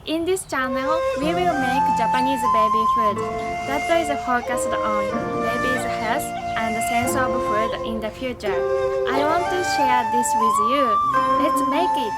In this channel, we will make Japanese baby food that is focused on baby's health and sense of food in the future. I want to share this with you. Let's make it!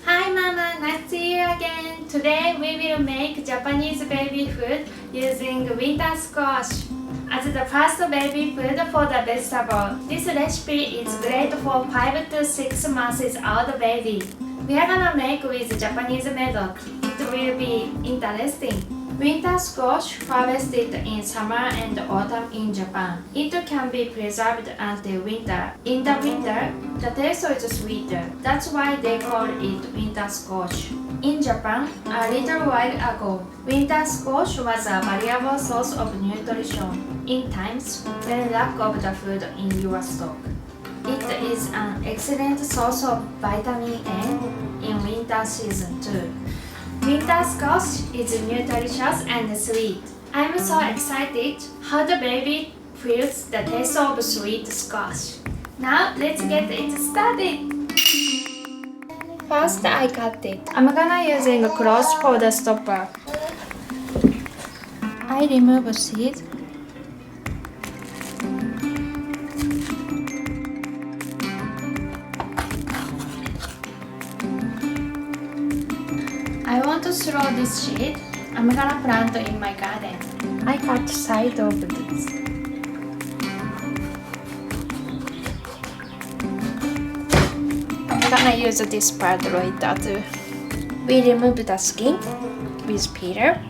Hi Mama, nice to see you again. Today we will make Japanese baby food using winter squash as the first baby food for the vegetable. This recipe is great for 5 to 6 months old baby. We are gonna make with Japanese method. It will be interesting. Winter squash harvested in summer and autumn in Japan. It can be preserved until winter. In the winter, the taste is sweeter. That's why they call it winter squash. In Japan, a little while ago, winter squash was a valuable source of nutrition in times when lack of the food in your stock. It is an excellent source of vitamin A in winter season too. Winter squash is nutritious and sweet. I'm so excited how the baby feels the taste of sweet squash. Now let's get it started. First I cut it. I'm gonna using a cloth for the stopper. I remove seeds. I want to throw this seed. I'm gonna plant in my garden. I cut side of this. I'm gonna use this part later too. We remove the skin with peeler.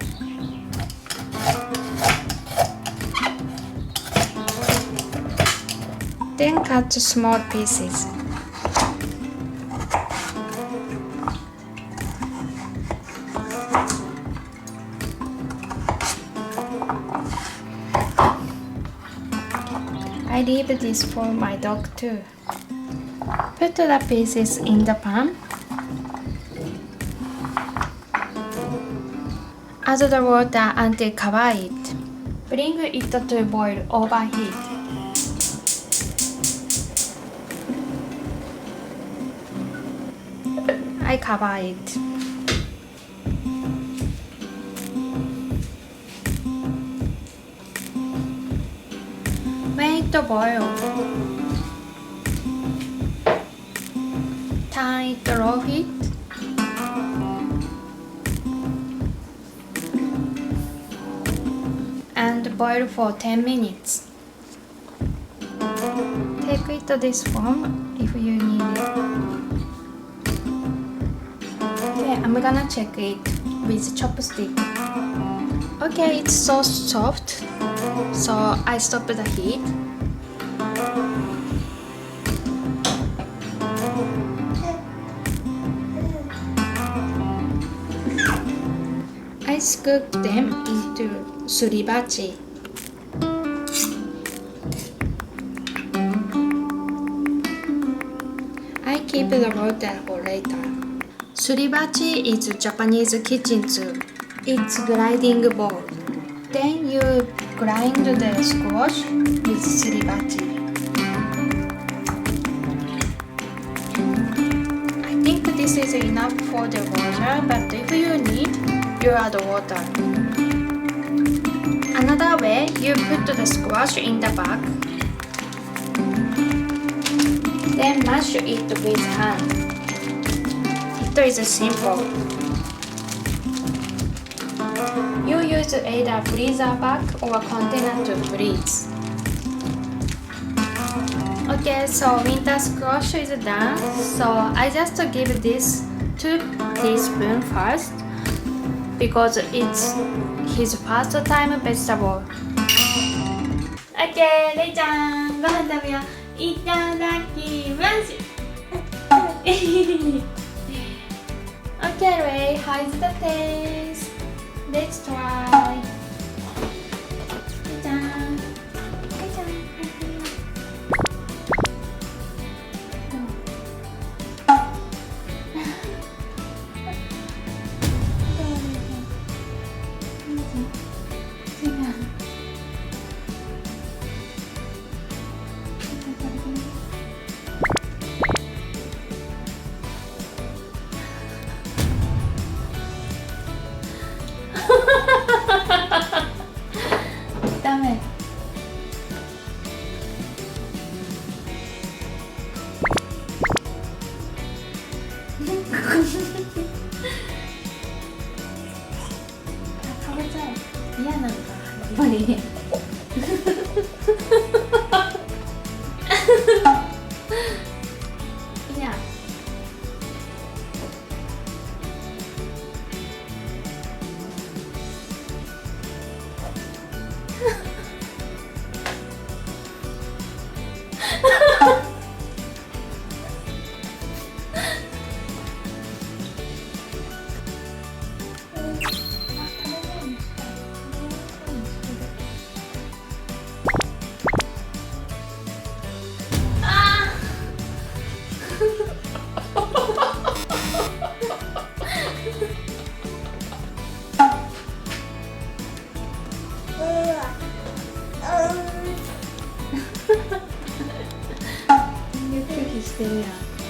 Then cut small pieces. I leave this for my dog too. Put the pieces in the pan. Add the water until cover it. Bring it to boil over heat. I cover it. When it boils, turn it low heat. And boil for 10 minutes. Take it to this form if you need it. Okay, I'm gonna check it with chopstick. Okay, it's so soft, so I stop the heat. I scoop them into suribachi. I keep the water for later. Suribachi is Japanese kitchen tool. It's grinding bowl. Then you grind the squash with suribachi. I think this is enough for the water, but if you need, you add water. Another way, you put the squash in the bag. Then mash it with hand. It is simple. You use either freezer bag or container to freeze. Okay, so winter squash is done. So I just give this 2 teaspoons first because it's his first time vegetable. Okay, レイちゃん、ご飯食べよう。いただきます。Okay, Ray, how is the taste? Let's try. レイちゃん、レイちゃん。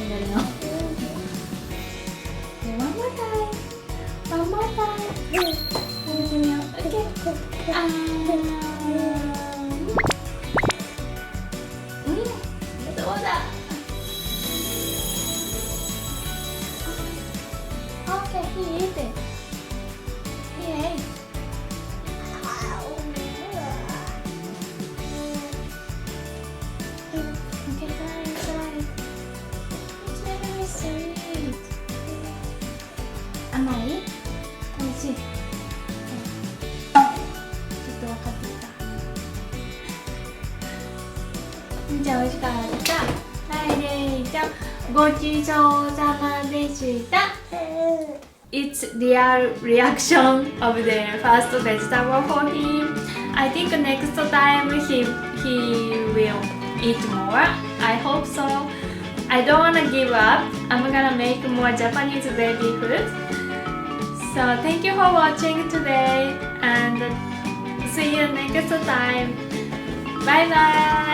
食べるの。One more time. One more time. 食べてみよう。OK。どうだ。OK, he ate it. He ate. Okay, try it. It's very sweet. 甘い？美味しい。ちょっと分かってきた。じゃあ美味しかった。はい、レイちゃん、ごちそうさまでした。It's real reaction of the first vegetable for him. I think next time he will eat more. I hope so. I don't wanna give up. I'm gonna make more Japanese baby food. So thank you for watching today and see you next time. Bye bye.